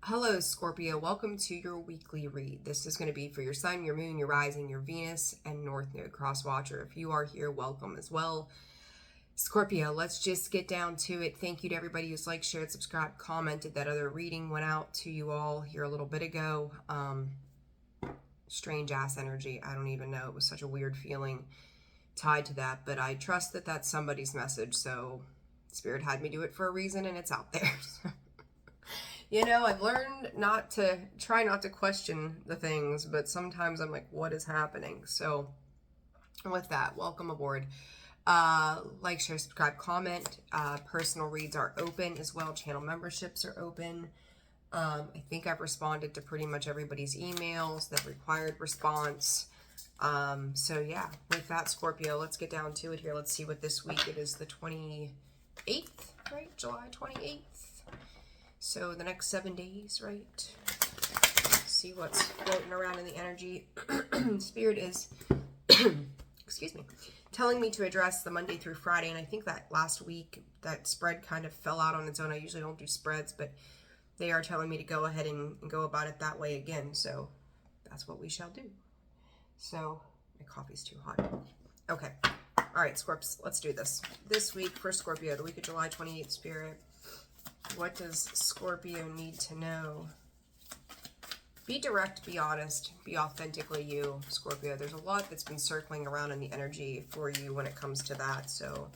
Hello, Scorpio. Welcome to your weekly read. This is going to be for your sun, your moon, your rising, your Venus, and North Node cross watcher. If you are here, welcome as well. Scorpio, let's just get down to it. Thank you to everybody who's liked, shared, subscribed, commented. That other reading went out to you all here a little bit ago. Strange ass energy. I don't even know. It was such a weird feeling tied to that, but I trust that that's somebody's message. So Spirit had me do it for a reason, and it's out there. You know, I've learned not to question the things, but sometimes I'm like, what is happening? So with that, welcome aboard. Like, share, subscribe, comment. Personal reads are open as well. Channel memberships are open. I think I've responded to pretty much everybody's emails that required response. So yeah, with that, Scorpio, let's get down to it here. Let's see what this week it is, the 28th, right? July 28th. So the next 7 days, right? See what's floating around in the energy. Spirit is, excuse me, telling me to address the Monday through Friday. And I think that last week, that spread kind of fell out on its own. I usually don't do spreads, but they are telling me to go ahead and go about it that way again. So that's what we shall do. So my coffee's too hot. Okay. All right, Scorps, let's do this. This week for Scorpio, the week of July 28th, Spirit. What does Scorpio need to know? Be direct, be honest, be authentically you, Scorpio. There's a lot that's been circling around in the energy for you when it comes to that. So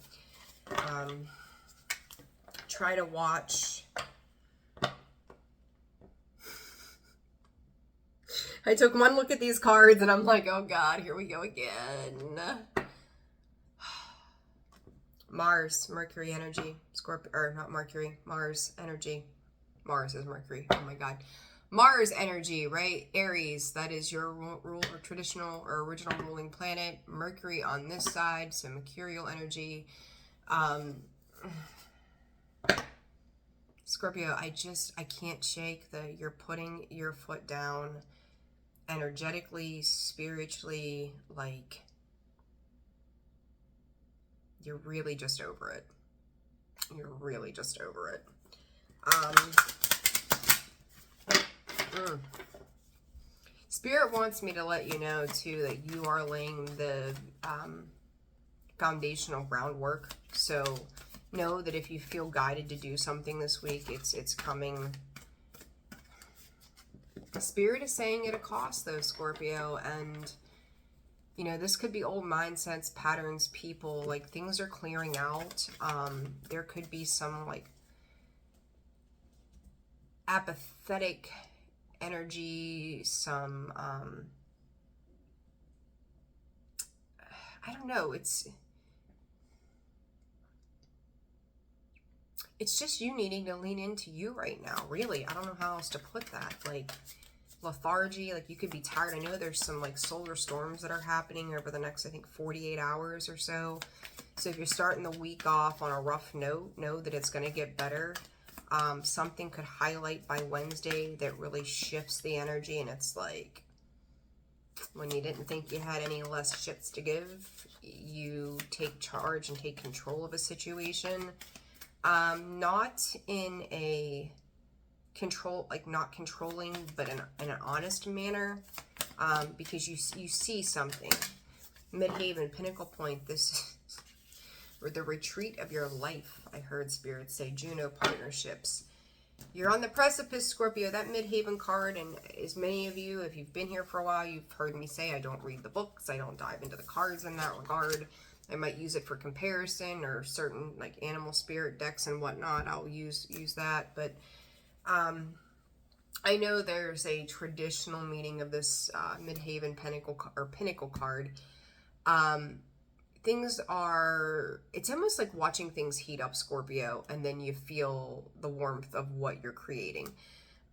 try to watch. I took one look at these cards and I'm like, oh God, here we go again. Mars, Mercury energy, Scorpio, or not Mercury, Mars energy. Mars is Mercury. Oh my God. Mars energy, right? Aries, that is your rule or traditional or original ruling planet. Mercury on this side, so mercurial energy. Scorpio, I can't shake you're putting your foot down energetically, spiritually, like you're really just over it. You're really just over it. Spirit wants me to let you know, too, that you are laying the foundational groundwork. So know that if you feel guided to do something this week, it's coming. Spirit is saying at a cost, though, Scorpio, and you know, this could be old mindsets, patterns, people, like things are clearing out. There could be some like apathetic energy, some, I don't know. It's just you needing to lean into you right now. Really. I don't know how else to put that. Like, lethargy, like you could be tired. I know there's some like solar storms that are happening over the next, I think, 48 hours or so. So if you're starting the week off on a rough note, know that it's going to get better. Something could highlight by Wednesday that really shifts the energy, and it's like when you didn't think you had any less shits to give, you take charge and take control of a situation. Not in a control, like not controlling, but in an honest manner, because you see something. Midhaven, Pinnacle Point, this or the retreat of your life. I heard Spirit say Juno partnerships. You're on the precipice, Scorpio. That Midhaven card, and as many of you, if you've been here for a while, you've heard me say I don't read the books. I don't dive into the cards in that regard. I might use it for comparison or certain like animal spirit decks and whatnot. I'll use that, but I know there's a traditional meaning of this Midhaven Pinnacle card. Things are, it's almost like watching things heat up, Scorpio, and then you feel the warmth of what you're creating.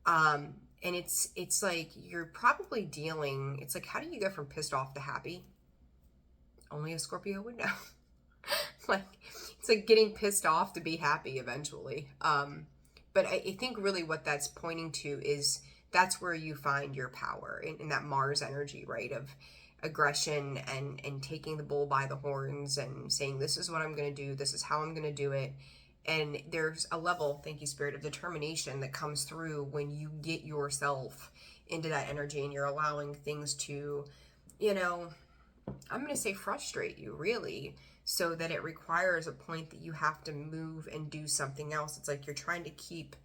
And it's like you're probably dealing, it's like, how do you go from pissed off to happy? Only a Scorpio would know. Like, it's like getting pissed off to be happy eventually. But I think really what that's pointing to is that's where you find your power in that Mars energy, right? Of aggression and taking the bull by the horns and saying, this is what I'm going to do. This is how I'm going to do it. And there's a level, thank you, Spirit, of determination that comes through when you get yourself into that energy and you're allowing things to, you know, I'm going to say frustrate you, really, so that it requires a point that you have to move and do something else. It's like you're trying to keep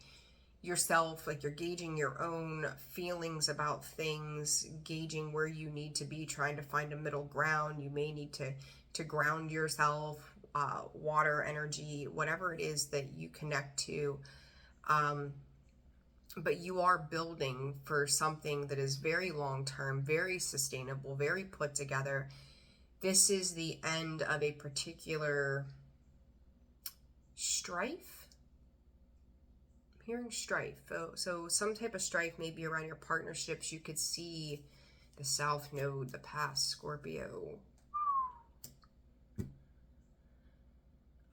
yourself, like you're gauging your own feelings about things, gauging where you need to be, trying to find a middle ground. You may need to ground yourself, water, energy, whatever it is that you connect to. But you are building for something that is very long-term, very sustainable, very put together. This is the end of a particular strife. I'm hearing strife. So some type of strife maybe around your partnerships. You could see the South Node, the past, Scorpio.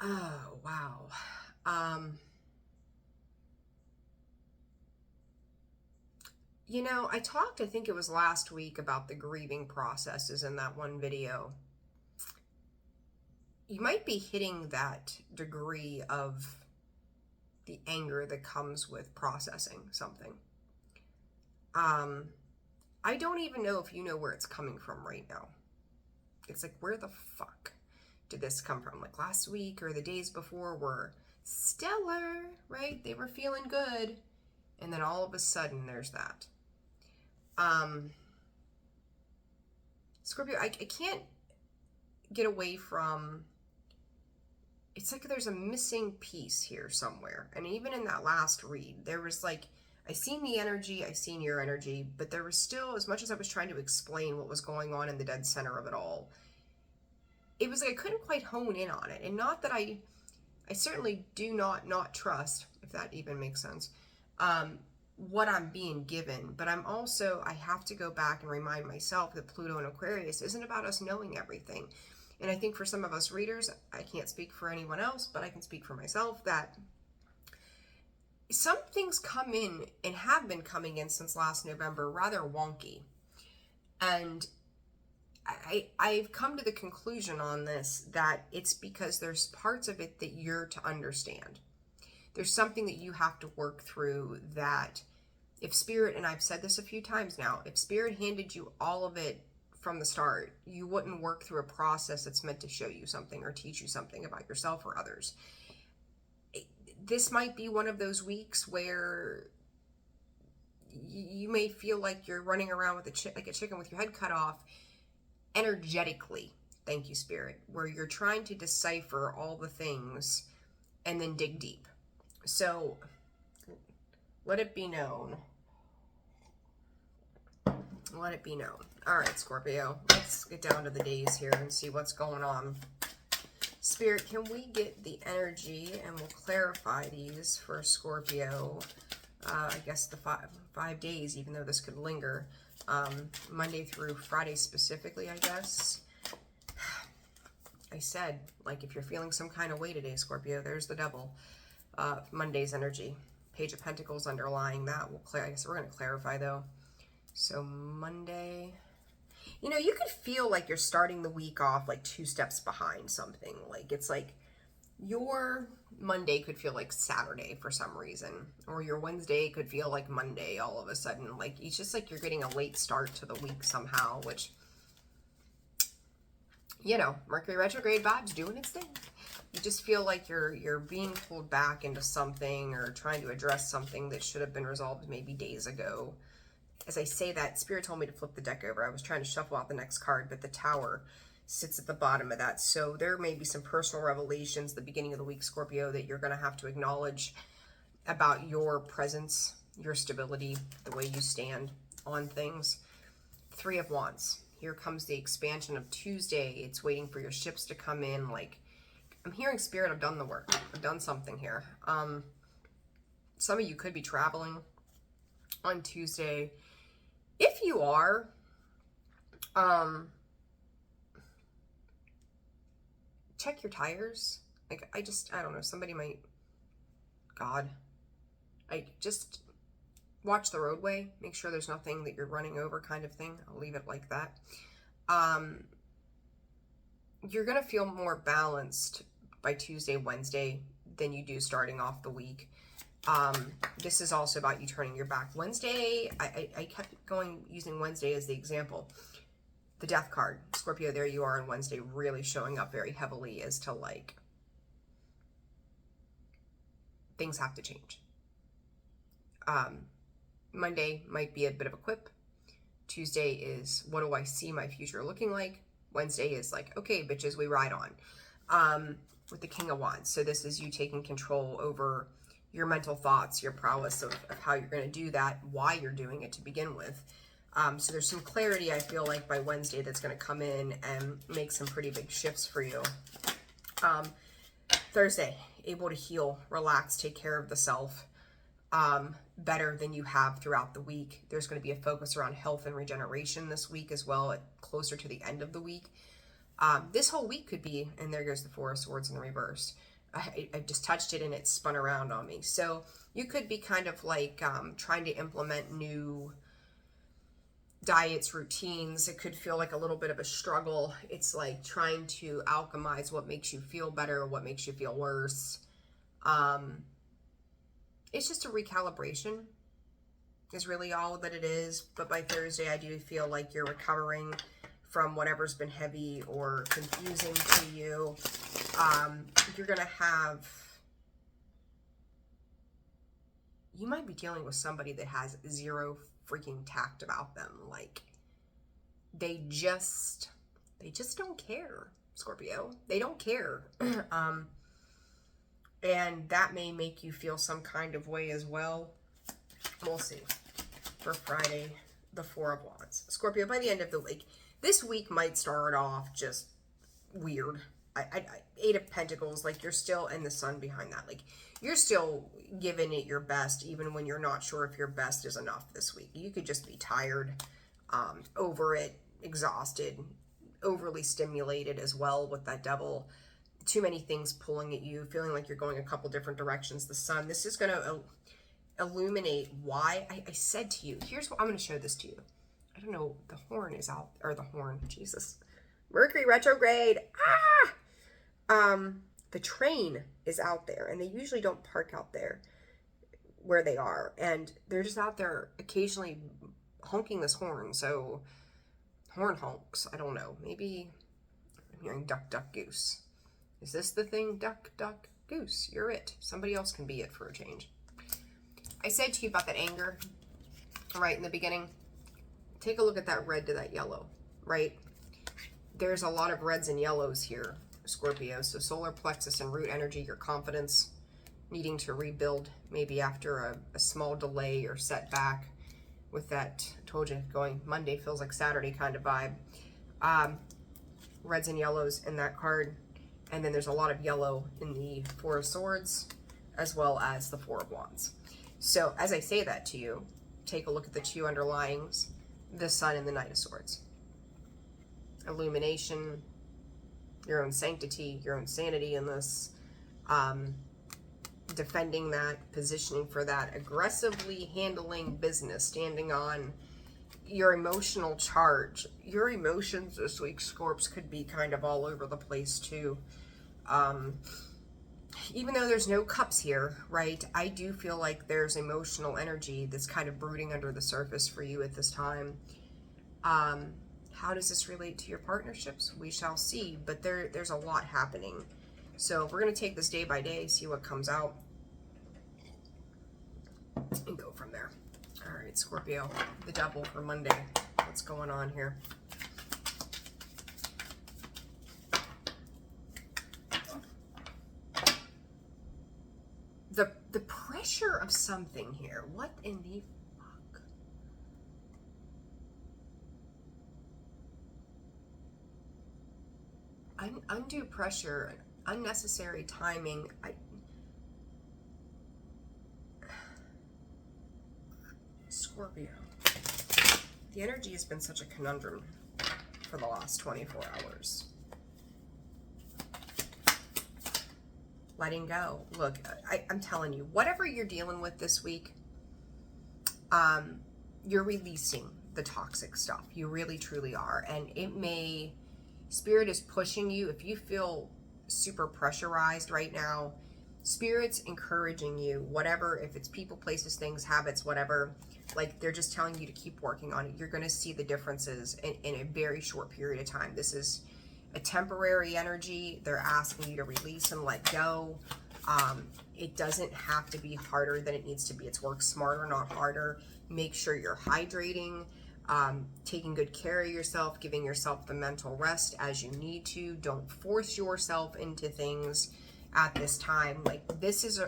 Oh, wow. You know, I talked, I think it was last week, about the grieving processes in that one video. You might be hitting that degree of the anger that comes with processing something. I don't even know if you know where it's coming from right now. It's like, where the fuck did this come from? Like last week or the days before were stellar, right? They were feeling good. And then all of a sudden there's that. Scorpio, I can't get away from, it's like there's a missing piece here somewhere. And even in that last read, there was like, I seen the energy, I seen your energy, but there was still, as much as I was trying to explain what was going on in the dead center of it all, it was like I couldn't quite hone in on it. And not that I certainly do not trust, if that even makes sense, what I'm being given, but I'm also, I have to go back and remind myself that Pluto and Aquarius isn't about us knowing everything. And I think for some of us readers, I can't speak for anyone else, but I can speak for myself, that some things come in and have been coming in since last November rather wonky. And I've come to the conclusion on this that it's because there's parts of it that you're to understand. There's something that you have to work through, that if Spirit, and I've said this a few times now, if Spirit handed you all of it from the start, you wouldn't work through a process that's meant to show you something or teach you something about yourself or others. This might be one of those weeks where you may feel like you're running around with like a chicken with your head cut off, energetically, thank you, Spirit, where you're trying to decipher all the things and then dig deep. So let it be known. Let it be known. All right, Scorpio, let's get down to the days here and see what's going on. Spirit, can we get the energy, and we'll clarify these for Scorpio, I guess the five days, even though this could linger, Monday through Friday specifically, I guess. I said, like, if you're feeling some kind of way today, Scorpio, there's the devil. Monday's energy. Page of Pentacles underlying that. I guess we're going to clarify, though. So Monday, you know, you could feel like you're starting the week off like 2 steps behind something. Like, it's like your Monday could feel like Saturday for some reason, or your Wednesday could feel like Monday all of a sudden. Like, it's just like you're getting a late start to the week somehow, which, you know, Mercury retrograde vibes doing its thing. You just feel like you're being pulled back into something, or trying to address something that should have been resolved maybe days ago. As I say that, Spirit told me to flip the deck over. I was trying to shuffle out the next card, but the Tower sits at the bottom of that. So there may be some personal revelations at the beginning of the week, Scorpio, that you're going to have to acknowledge about your presence, your stability, the way you stand on things. 3 of Wands. Here comes the expansion of Tuesday. It's waiting for your ships to come in. Like, I'm hearing, Spirit, I've done the work. I've done something here. Some of you could be traveling on Tuesday. If you are, check your tires. Like, I don't know, somebody might, God, just watch the roadway, make sure there's nothing that you're running over, kind of thing. I'll leave it like that. You're going to feel more balanced by Tuesday, Wednesday than you do starting off the week. This is also about you turning your back. Wednesday, I kept using Wednesday as the example. The death card, Scorpio, there you are on Wednesday, really showing up very heavily as to like, things have to change. Monday might be a bit of a quip. Tuesday is, what do I see my future looking like? Wednesday is like, okay, bitches, we ride on. With the King of Wands. So this is you taking control over your mental thoughts, your prowess of how you're going to do that, why you're doing it to begin with. So there's some clarity, I feel like, by Wednesday that's going to come in and make some pretty big shifts for you. Thursday, able to heal, relax, take care of the self better than you have throughout the week. There's going to be a focus around health and regeneration this week as well, closer to the end of the week. This whole week could be, and there goes the Four of Swords in the reverse. I just touched it and it spun around on me. So you could be kind of like trying to implement new diets, routines. It could feel like a little bit of a struggle. It's like trying to alchemize what makes you feel better, what makes you feel worse. It's just a recalibration is really all that it is. But by Thursday, I do feel like you're recovering from whatever's been heavy or confusing to you. You're going to have, you might be dealing with somebody that has zero freaking tact about them. Like, they just don't care, Scorpio. They don't care. And that may make you feel some kind of way as well. We'll see. For Friday, the Four of Wands. Scorpio, by the end of the week, this week might start off just weird. Eight of Pentacles, like you're still in the Sun behind that. Like you're still giving it your best, even when you're not sure if your best is enough this week. You could just be tired, over it, exhausted, overly stimulated as well with that Devil. Too many things pulling at you, feeling like you're going a couple different directions. The Sun, this is going to illuminate why I said to you, here's what I'm going to show this to you. I don't know, the horn is out, or the horn, Jesus. Mercury retrograde. The train is out there, and they usually don't park out there where they are, and they're just out there occasionally honking this horn. So horn honks, I don't know, maybe I'm hearing duck, duck, goose. Is this the thing? Duck, duck, goose. You're it. Somebody else can be it for a change. I said to you about that anger right in the beginning. Take a look at that red to that yellow, right? There's a lot of reds and yellows here, Scorpio. So solar plexus and root energy, your confidence, needing to rebuild maybe after a small delay or setback with that, I told you, going Monday feels like Saturday kind of vibe. Reds and yellows in that card. And then there's a lot of yellow in the Four of Swords as well as the Four of Wands. So as I say that to you, take a look at the two underlyings, the Sun and the Knight of Swords. Illumination, your own sanctity, your own sanity in this, defending that, positioning for that, aggressively handling business, standing on your emotional charge. Your emotions this week, Scorps, could be kind of all over the place too. Even though there's no cups here, right, I do feel like there's emotional energy that's kind of brooding under the surface for you at this time. How does this relate to your partnerships? We shall see, but there's a lot happening. So we're going to take this day by day, see what comes out, and go from there. All right, Scorpio, the Devil for Monday. What's going on here? The pressure of something here. What in the fuck? Undue pressure, unnecessary timing. Scorpio. The energy has been such a conundrum for the last 24 hours. Letting go. Look, I'm telling you, whatever you're dealing with this week, you're releasing the toxic stuff. You really, truly are. And it may, Spirit is pushing you. If you feel super pressurized right now, Spirit's encouraging you, whatever, if it's people, places, things, habits, whatever, like they're just telling you to keep working on it. You're going to see the differences in a very short period of time. This is a temporary energy. They're asking you to release and let go. It doesn't have to be harder than it needs to be. It's work smarter, not harder. Make sure you're hydrating, taking good care of yourself, giving yourself the mental rest as you need to. Don't force yourself into things at this time. Like this is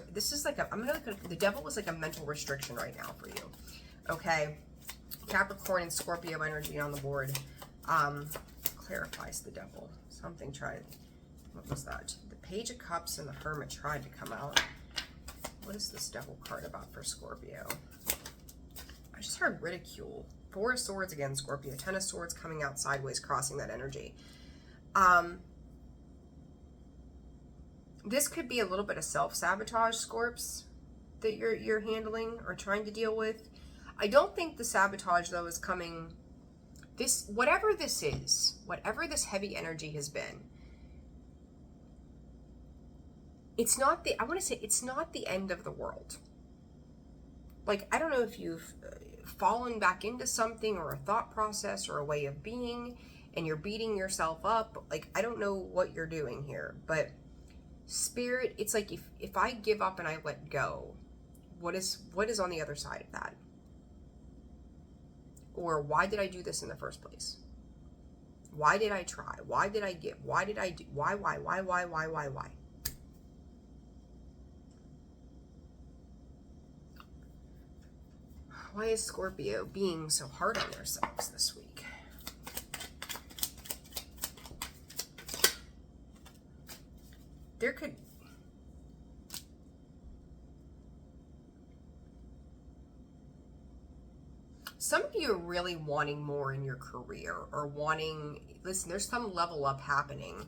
like a, I'm gonna look at, the devil is like a mental restriction right now for you. Okay, Capricorn and Scorpio energy on the board. Clarifies the devil. Something tried. What was that? The Page of Cups and the Hermit tried to come out. What is this devil card about for Scorpio? I just heard ridicule. Four of Swords again, Scorpio. Ten of Swords coming out sideways, crossing that energy. This could be a little bit of self-sabotage, Scorps, that you're handling or trying to deal with. I don't think the sabotage, though, is coming... This, whatever this is, whatever this heavy energy has been, it's not the... I want to say it's not the end of the world. Like, I don't know if you've fallen back into something or a thought process or a way of being and you're beating yourself up. Like, I don't know what you're doing here, but... Spirit, it's like if I give up and I let go, what is on the other side of that? Or why did I do this in the first place? Why did I try? Why did I give? Why did I do? Why? Why is Scorpio being so hard on themselves this week? There could... Some of you are really wanting more in your career or wanting... Listen, there's some level up happening.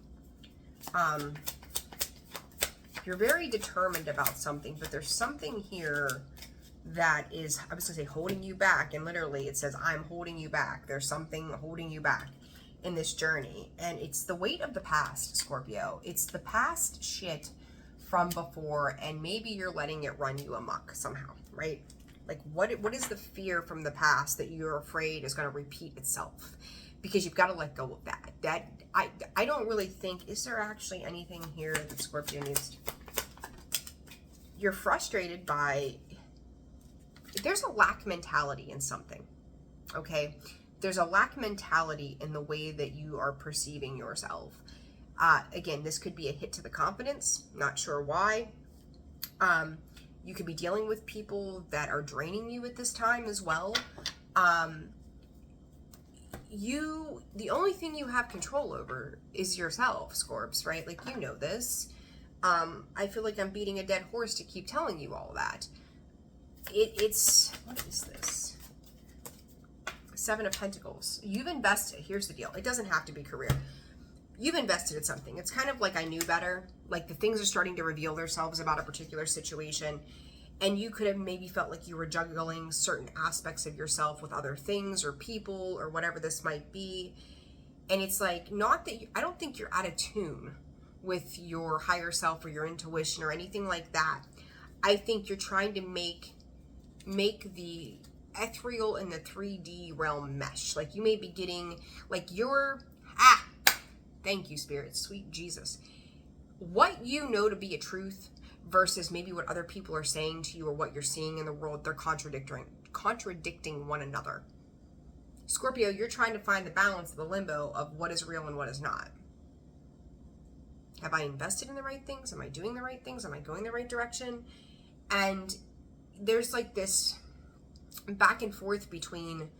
You're very determined about something, but there's something here that is, I was going to say, holding you back. And literally it says, I'm holding you back. There's something holding you back in this journey, and it's the weight of the past, Scorpio. It's the past shit from before, and maybe you're letting it run you amok somehow, right? Like what is the fear from the past that you're afraid is going to repeat itself? Because you've got to let go of that. I don't really think, is there actually anything here that Scorpio needs to... You're frustrated by, there's a lack mentality in something, okay? There's a lack mentality in the way that you are perceiving yourself. Again, this could be a hit to the confidence. Not sure why. You could be dealing with people that are draining you at this time as well. The only thing you have control over is yourself, Scorps, right? Like, you know this. I feel like I'm beating a dead horse to keep telling you all that. It's, what is this? Seven of Pentacles. You've invested. Here's the deal. It doesn't have to be career. You've invested in something. It's kind of like I knew better. Like the things are starting to reveal themselves about a particular situation. And you could have maybe felt like you were juggling certain aspects of yourself with other things or people or whatever this might be. And it's like, not that I don't think you're out of tune with your higher self or your intuition or anything like that. I think you're trying to make the ethereal and the 3D realm mesh. Like you may be getting like thank you, Spirit, sweet Jesus. What you know to be a truth versus maybe what other people are saying to you or what you're seeing in the world, they're contradicting one another. Scorpio, you're trying to find the balance, the limbo of what is real and what is not. Have I invested in the right things? Am I doing the right things? Am I going the right direction? And there's like this back and forth between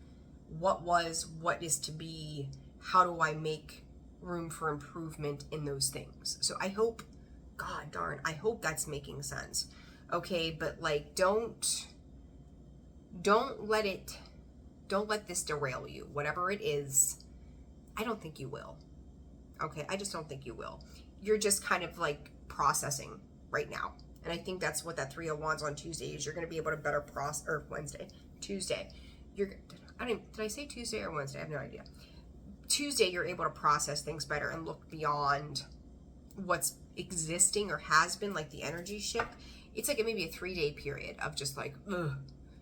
what was, what is to be, how do I make room for improvement in those things. So I hope, God darn, I hope that's making sense. Okay, but like don't let this derail you. Whatever it is, I don't think you will. Okay, I just don't think you will. You're just kind of like processing right now. And I think that's what that 3 of Wands on Tuesday is. You're going to be able to better process, or Tuesday. Did I say Tuesday or Wednesday? I have no idea. Tuesday, you're able to process things better and look beyond what's existing or has been, like the energy shift, it's like maybe a 3-day period of just like, ugh,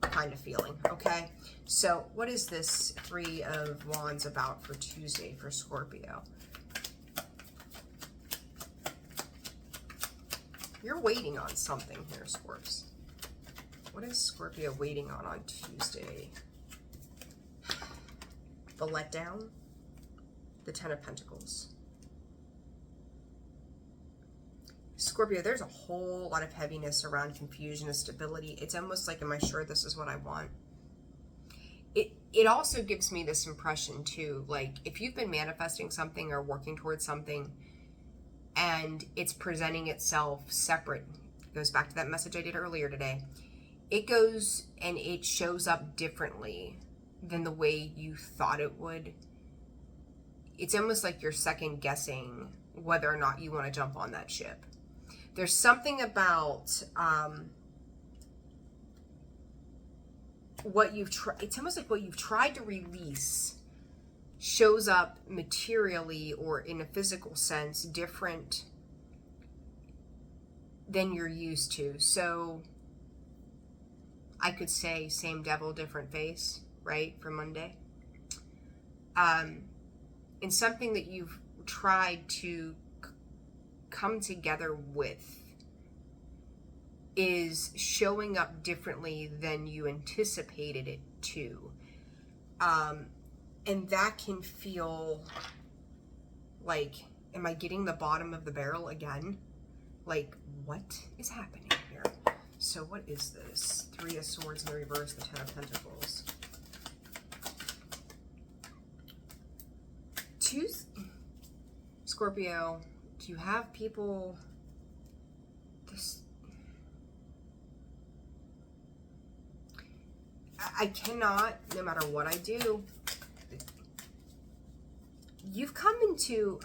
kind of feeling, okay? So what is this Three of Wands about for Tuesday for Scorpio? You're waiting on something here, Scorps. What is Scorpio waiting on Tuesday? The letdown, the Ten of Pentacles. Scorpio, there's a whole lot of heaviness around confusion and stability. It's almost like, am I sure this is what I want? It also gives me this impression too, like if you've been manifesting something or working towards something and it's presenting itself separate, it goes back to that message I did earlier today. It goes and it shows up differently than the way you thought it would. It's almost like you're second guessing whether or not you want to jump on that ship. There's something about what you've tried. It's almost like what you've tried to release shows up materially or in a physical sense different than you're used to. So I could say same devil, different face, right, for Monday. And something that you've tried to come together with is showing up differently than you anticipated it to. And that can feel like, am I getting the bottom of the barrel again? Like, what is happening here? So what is this? Three of Swords in the reverse, the Ten of Pentacles. Scorpio, do you have people I cannot, no matter what I do, you've come into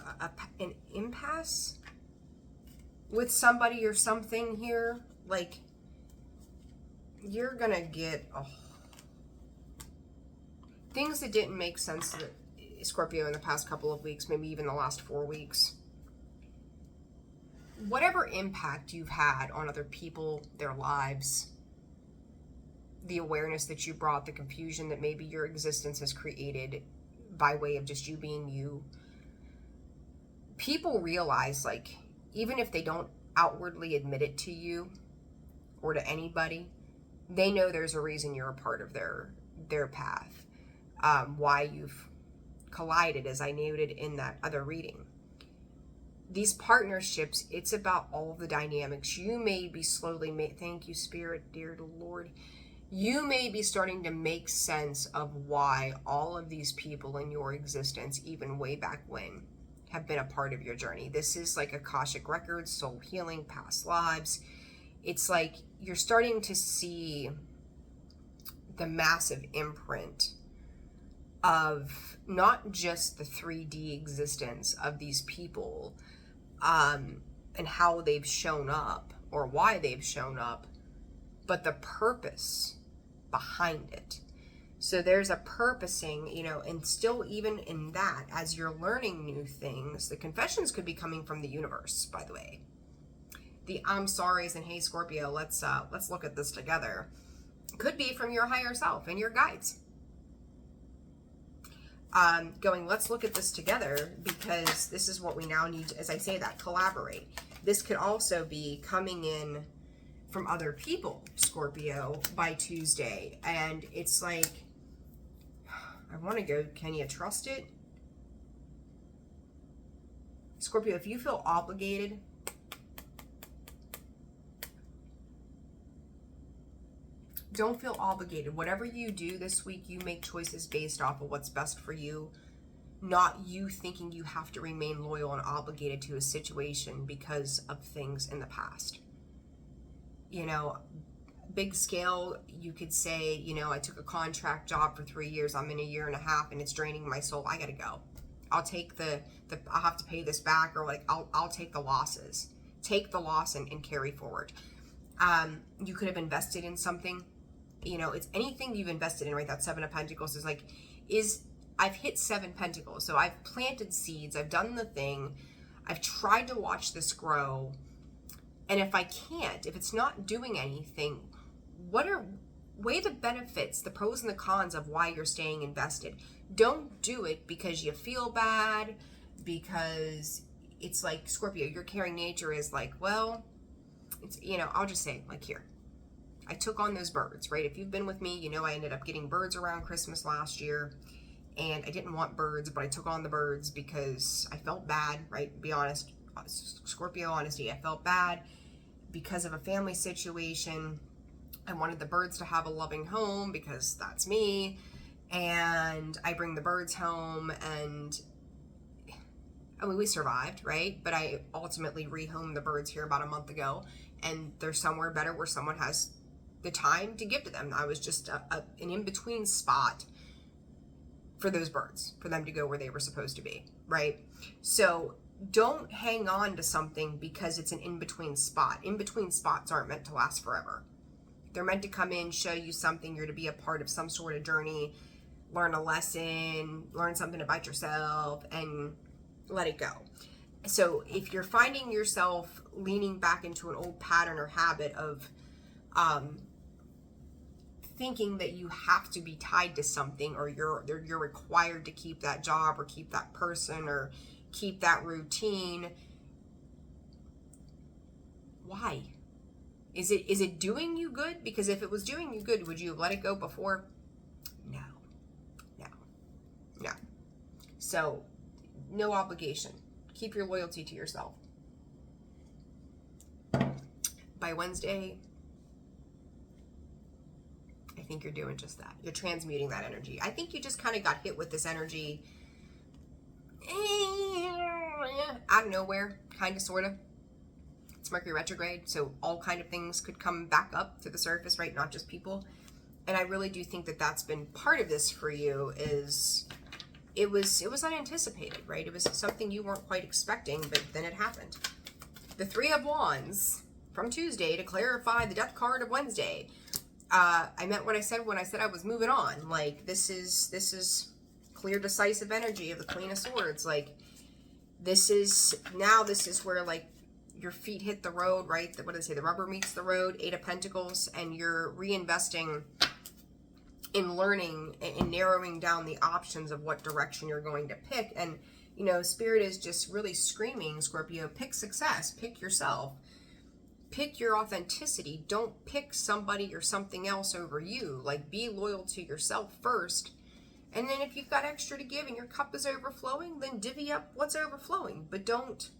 an impasse with somebody or something here. Like, you're gonna get things that didn't make sense to Scorpio in the past couple of weeks, maybe even the last 4 weeks. Whatever impact you've had on other people, their lives, the awareness that you brought, the confusion that maybe your existence has created by way of just you being you, people realize, like, even if they don't outwardly admit it to you or to anybody, they know there's a reason you're a part of their path, why you've collided, as I noted in that other reading. These partnerships, it's about all the dynamics. You may be slowly, thank you, Spirit, dear Lord. You may be starting to make sense of why all of these people in your existence, even way back when, have been a part of your journey. This is like Akashic Records, soul healing, past lives. It's like you're starting to see the massive imprint of not just the 3D existence of these people, and how they've shown up or why they've shown up, but the purpose behind it. So there's a purposing, you know, and still even in that, as you're learning new things, the confessions could be coming from the universe, by the way. The I'm sorry's and hey Scorpio, let's look at this together, could be from your higher self and your guides. Going, let's look at this together, because this is what we now need to, as I say that, collaborate. This could also be coming in from other people, Scorpio, by Tuesday. And it's like, I want to go, can you trust it? Scorpio, if you feel obligated, don't feel obligated. Whatever you do this week, you make choices based off of what's best for you, not you thinking you have to remain loyal and obligated to a situation because of things in the past. You know, big scale, you could say, you know, I took a contract job for 3 years, I'm in a year and a half and it's draining my soul, I gotta go. I'll take I'll have to pay this back, or like, I'll take the losses. Take the loss and carry forward. You could have invested in something. You know, it's anything you've invested in, right? That Seven of Pentacles is like, I've hit 7 Pentacles. So I've planted seeds. I've done the thing. I've tried to watch this grow. And if I can't, if it's not doing anything, weigh the benefits, the pros and the cons of why you're staying invested. Don't do it because you feel bad, because it's like, Scorpio, your caring nature is like, well, it's, I'll just say, like, here, I took on those birds, right? If you've been with me, I ended up getting birds around Christmas last year, and I didn't want birds, but I took on the birds because I felt bad, right? Be honest, Scorpio honesty, I felt bad because of a family situation. I wanted the birds to have a loving home because that's me, and I bring the birds home, and I mean, we survived, right? But I ultimately rehomed the birds here about a month ago, and they're somewhere better where someone has the time to give to them. I was just an in-between spot for those birds, for them to go where they were supposed to be, right? So don't hang on to something because it's an in-between spot. In-between spots aren't meant to last forever. They're meant to come in, show you something. You're to be a part of some sort of journey, learn a lesson, learn something about yourself, and let it go. So if you're finding yourself leaning back into an old pattern or habit of thinking that you have to be tied to something, or you're required to keep that job or keep that person or keep that routine, why? Is it doing you good? Because if it was doing you good, would you have let it go before? No. So no obligation. Keep your loyalty to yourself. By Wednesday, I think you're doing just that. You're transmuting that energy. I think you just kind of got hit with this energy out of nowhere, kind of, sort of. It's Mercury retrograde, so all kind of things could come back up to the surface, right? Not just people. And I really do think that that's been part of this for you. Is it was unanticipated, right? It was something you weren't quite expecting, but then it happened. The Three of Wands from Tuesday to clarify the Death card of Wednesday. I meant what I said when I said I was moving on. Like, this is clear, decisive energy of the Queen of Swords. Like, this is where, like, your feet hit the road, right? What did I say? The rubber meets the road, Eight of Pentacles, and you're reinvesting in learning and narrowing down the options of what direction you're going to pick. And, Spirit is just really screaming, Scorpio, pick success, pick yourself. Pick your authenticity. Don't pick somebody or something else over you. Like, be loyal to yourself first. And then if you've got extra to give and your cup is overflowing, then divvy up what's overflowing. But don't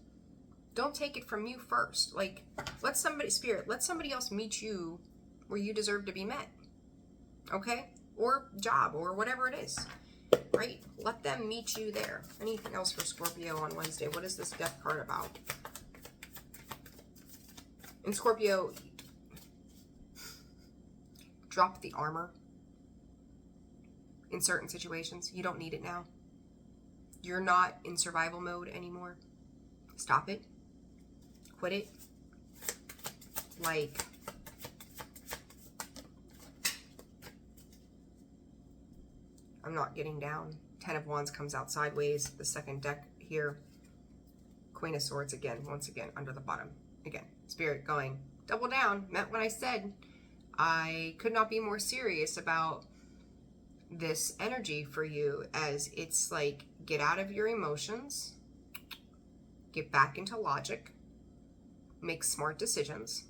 take it from you first. Like, let somebody else meet you where you deserve to be met. Okay? Or job, or whatever it is. Right? Let them meet you there. Anything else for Scorpio on Wednesday? What is this Death card about? And Scorpio, drop the armor in certain situations. You don't need it now. You're not in survival mode anymore. Stop it. Quit it. Like, I'm not getting down. Ten of Wands comes out sideways. The second deck here. Queen of Swords again, once again, under the bottom. Again, Spirit going, double down. Meant what I said. I could not be more serious about this energy for you, as it's like, get out of your emotions, get back into logic, make smart decisions.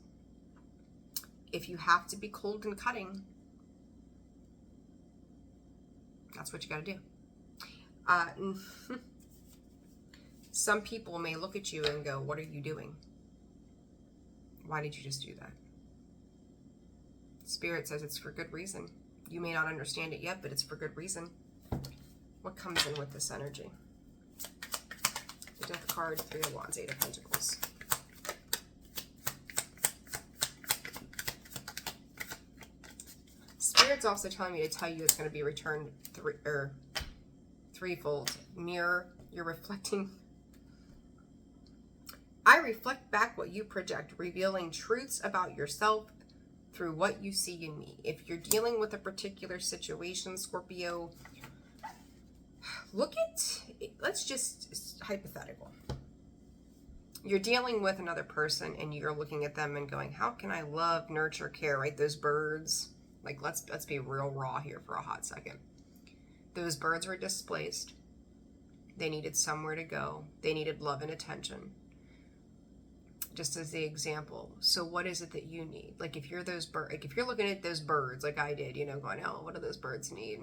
If you have to be cold and cutting, that's what you got to do. Some people may look at you and go, what are you doing? Why did you just do that? Spirit says it's for good reason. You may not understand it yet, but it's for good reason. What comes in with this energy? The Death card, Three of Wands, Eight of Pentacles. Spirit's also telling me to tell you it's going to be returned threefold. Mirror, you're reflecting. I reflect back what you project, revealing truths about yourself through what you see in me. If you're dealing with a particular situation, Scorpio, look at, let's just, hypothetical. You're dealing with another person and you're looking at them and going, how can I love, nurture, care, right? Those birds, like let's be real raw here for a hot second. Those birds were displaced. They needed somewhere to go. They needed love and attention. Just as the example. So what is it that you need? Like if you're those birds, like if you're looking at those birds like I did, you know, going, oh, what do those birds need?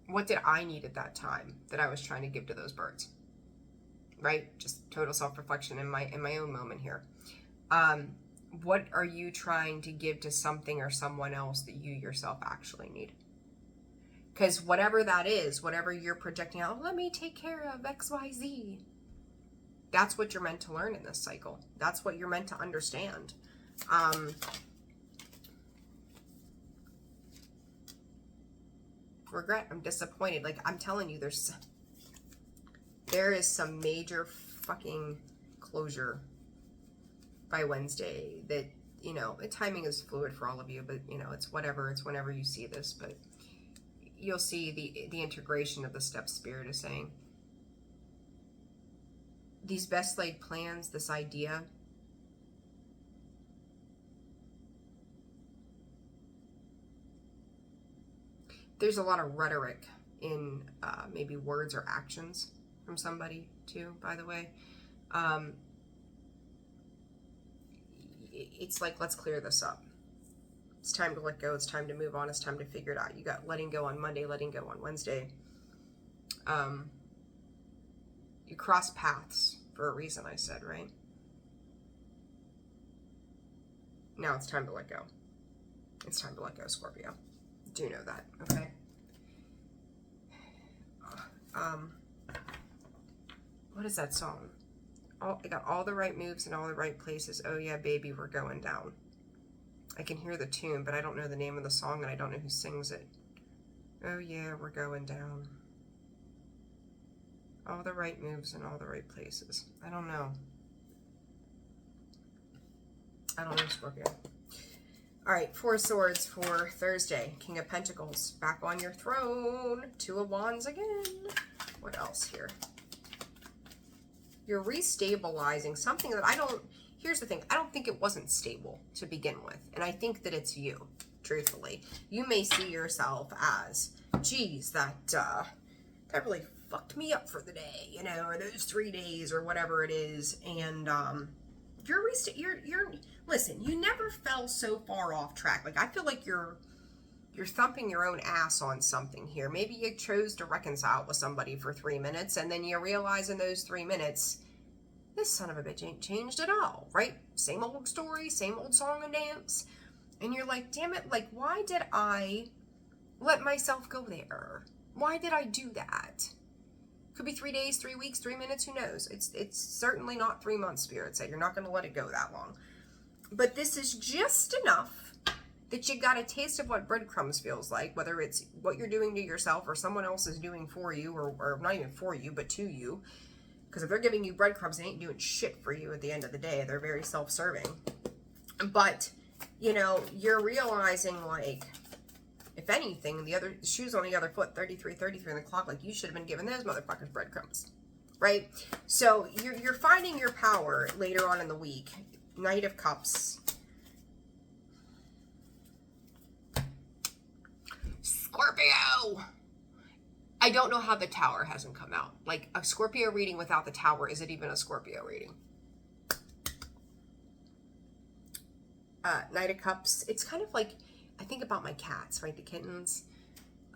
What did I need at that time that I was trying to give to those birds? Right? Just total self-reflection in my own moment here. What are you trying to give to something or someone else that you yourself actually need? Because whatever that is, whatever you're projecting out, let me take care of XYZ. That's what you're meant to learn in this cycle. That's what you're meant to understand. Regret, I'm disappointed. Like I'm telling you, there is some major fucking closure by Wednesday that, you know, the timing is fluid for all of you, but you know, it's whatever, it's whenever you see this, but you'll see the integration of the step spirit is saying these best laid plans, this idea, there's a lot of rhetoric in maybe words or actions from somebody too, by the way. It's like, let's clear this up. It's time to let go. It's time to move on. It's time to figure it out. You got letting go on Monday, letting go on Wednesday. You cross paths for a reason, I said, right? Now it's time to let go. It's time to let go, Scorpio. Do know that, okay? What is that song? I got all the right moves in all the right places. Oh yeah, baby, we're going down. I can hear the tune, but I don't know the name of the song and I don't know who sings it. Oh yeah, we're going down. All the right moves in all the right places. I don't know. I don't know, Scorpio. All right, Four of Swords for Thursday. King of Pentacles, back on your throne. Two of Wands again. What else here? You're restabilizing something that here's the thing, I don't think it wasn't stable to begin with. And I think that it's you, truthfully. You may see yourself as, geez, that really fucked me up for the day, you know, or those 3 days or whatever it is. And listen, you never fell so far off track. Like, I feel like you're thumping your own ass on something here. Maybe you chose to reconcile with somebody for 3 minutes, and then you realize in those 3 minutes, this son of a bitch ain't changed at all, right? Same old story, same old song and dance. And you're like, damn it, like, why did I let myself go there? Why did I do that? Could be 3 days, 3 weeks, 3 minutes, who knows? It's certainly not 3 months, Spirit said. You're not going to let it go that long. But this is just enough that you got a taste of what breadcrumbs feels like, whether it's what you're doing to yourself or someone else is doing for you, or not even for you, but to you. Because if they're giving you breadcrumbs, they ain't doing shit for you at the end of the day. They're very self-serving. But, you know, you're realizing, like, if anything, the shoes on the other foot, 33 on the clock, like, you should have been giving those motherfuckers breadcrumbs, right? So you're finding your power later on in the week. Knight of Cups. Scorpio! I don't know how the Tower hasn't come out. Like, a Scorpio reading without the Tower, is it even a Scorpio reading? Knight of Cups. It's kind of like, I think about my cats, right? The kittens.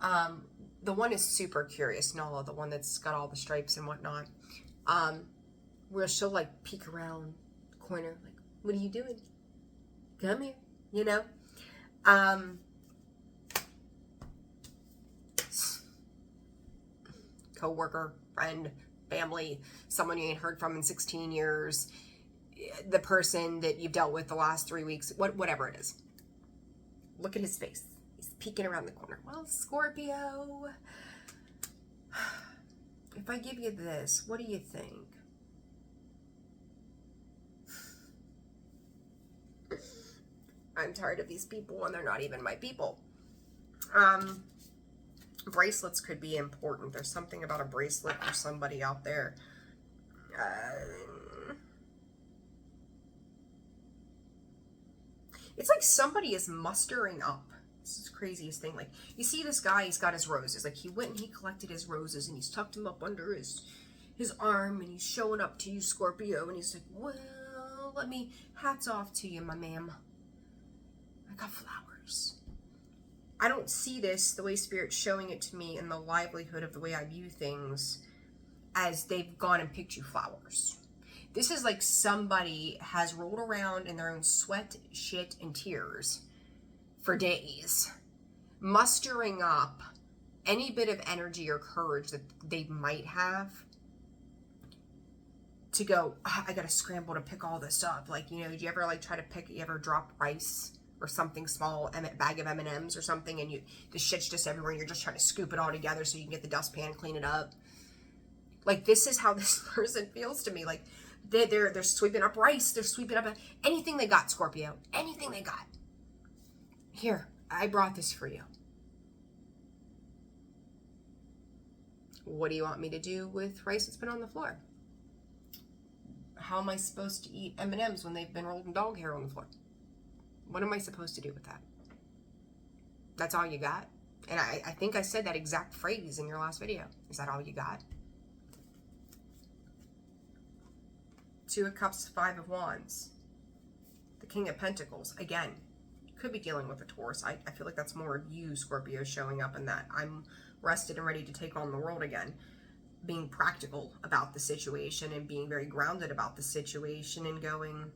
The one is super curious, Nala, the one that's got all the stripes and whatnot. Where she'll, like, peek around the corner, like, what are you doing? Come here, you know? Co-worker, friend, family, someone you ain't heard from in 16 years, the person that you've dealt with the last 3 weeks, whatever it is. Look at his face. He's peeking around the corner. Well, Scorpio, if I give you this, what do you think? I'm tired of these people and they're not even my people. Bracelets could be important. There's something about a bracelet for somebody out there. It's like somebody is mustering up. This is the craziest thing. Like, you see this guy, he's got his roses. Like, he went and he collected his roses and he's tucked them up under his arm and he's showing up to you, Scorpio, and he's like, well, hats off to you, my ma'am. I got flowers. I don't see this, the way Spirit's showing it to me, in the livelihood of the way I view things, as they've gone and picked you flowers. This is like somebody has rolled around in their own sweat, shit, and tears for days, mustering up any bit of energy or courage that they might have to go, oh, I gotta scramble to pick all this up. Like, you know, do you ever like try to pick, you ever drop rice or something small, a bag of M&Ms or something, and the shit's just everywhere and you're just trying to scoop it all together so you can get the dustpan and clean it up? Like, this is how this person feels to me. Like, they're sweeping up rice, they're sweeping up anything they got, Scorpio, anything they got. Here, I brought this for you. What do you want me to do with rice that's been on the floor? How am I supposed to eat M&Ms when they've been rolled in dog hair on the floor? What am I supposed to do with that? That's all you got? And I think I said that exact phrase in your last video. Is that all you got? Two of Cups, Five of Wands. The King of Pentacles. Again, you could be dealing with a Taurus. I feel like that's more of you, Scorpio, showing up in that. I'm rested and ready to take on the world again. Being practical about the situation and being very grounded about the situation and going,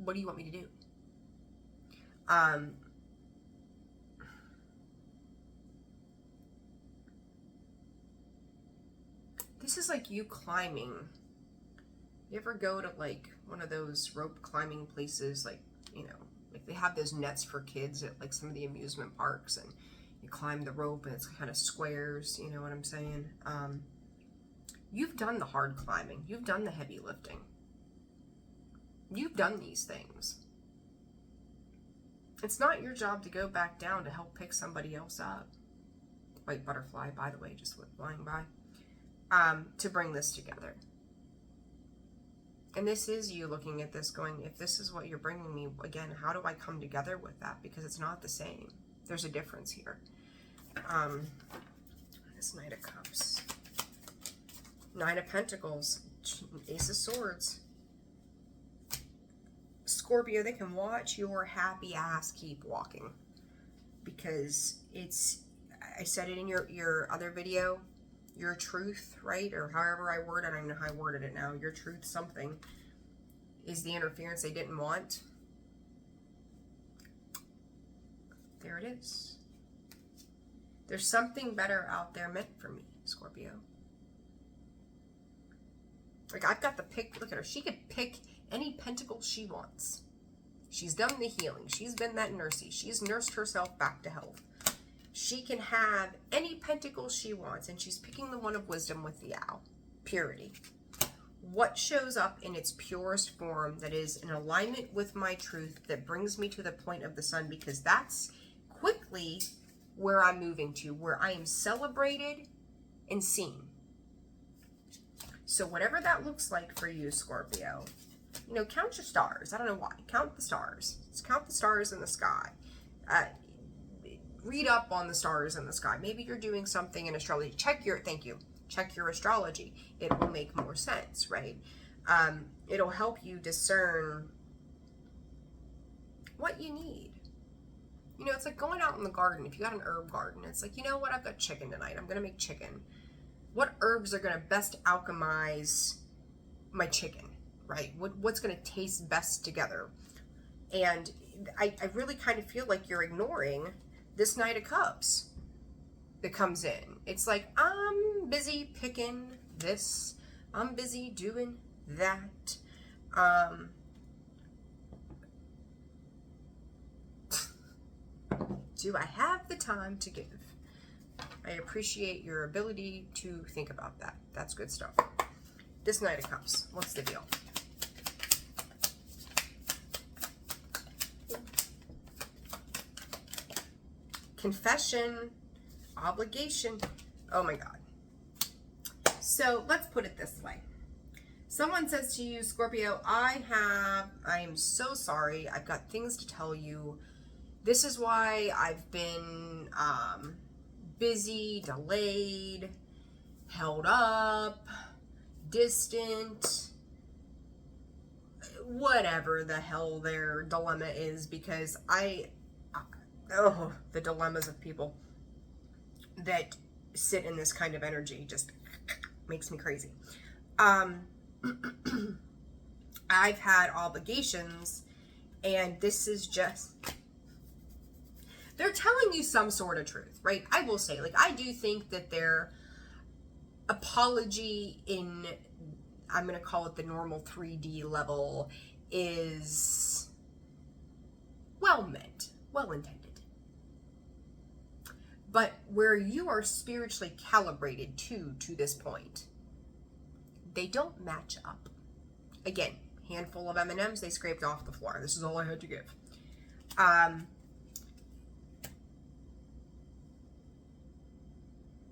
what do you want me to do? This is like you climbing. You ever go to like one of those rope climbing places, like, you know, like they have those nets for kids at like some of the amusement parks, and you climb the rope and it's kind of squares, you know what I'm saying? You've done the hard climbing. You've done the heavy lifting. You've done these things. It's not your job to go back down to help pick somebody else up. White butterfly, by the way, just went flying by. To bring this together. And this is you looking at this going, if this is what you're bringing me, again, how do I come together with that? Because it's not the same. There's a difference here. This Knight of Cups. Nine of Pentacles. Ace of Swords. Scorpio, they can watch your happy ass keep walking. Because it's, I said it in your other video, your truth, right? Or however I word it, I don't even know how I worded it now. Your truth something is the interference they didn't want. There it is. There's something better out there meant for me, Scorpio. Like, I've got the pick. Look at her. She could pick any pentacle she wants. She's done the healing. She's been that nursey. She's nursed herself back to health. She can have any pentacle she wants, and she's picking the one of wisdom with the owl. Purity. What shows up in its purest form that is in alignment with my truth, that brings me to the point of the sun, because that's quickly where I'm moving to, where I am celebrated and seen. So whatever that looks like for you, Scorpio, you know, count your stars. I don't know why. Count the stars. Just count the stars in the sky. Read up on the stars in the sky. Maybe you're doing something in astrology. Check your astrology. It will make more sense, right? It'll help you discern what you need. You know, it's like going out in the garden. If you got an herb garden, it's like, you know what? I've got chicken tonight. I'm going to make chicken. What herbs are going to best alchemize my chicken, right? What's going to taste best together? And I really kind of feel like you're ignoring this Knight of Cups that comes in. It's like, I'm busy picking this. I'm busy doing that. Do I have the time to give? I appreciate your ability to think about that. That's good stuff. This Knight of Cups, what's the deal? Confession, obligation. Oh my God. So let's put it this way. Someone says to you, Scorpio, I am so sorry. I've got things to tell you. This is why I've been busy, delayed, held up, distant, whatever the hell their dilemma is, because the dilemmas of people that sit in this kind of energy just makes me crazy. I've had obligations, and this is just, they're telling you some sort of truth, right? I will say, like, I do think that their apology in, I'm going to call it the normal 3D level, is well meant, well intended. But where you are spiritually calibrated to this point, they don't match up. Again, handful of M&Ms, they scraped off the floor. This is all I had to give.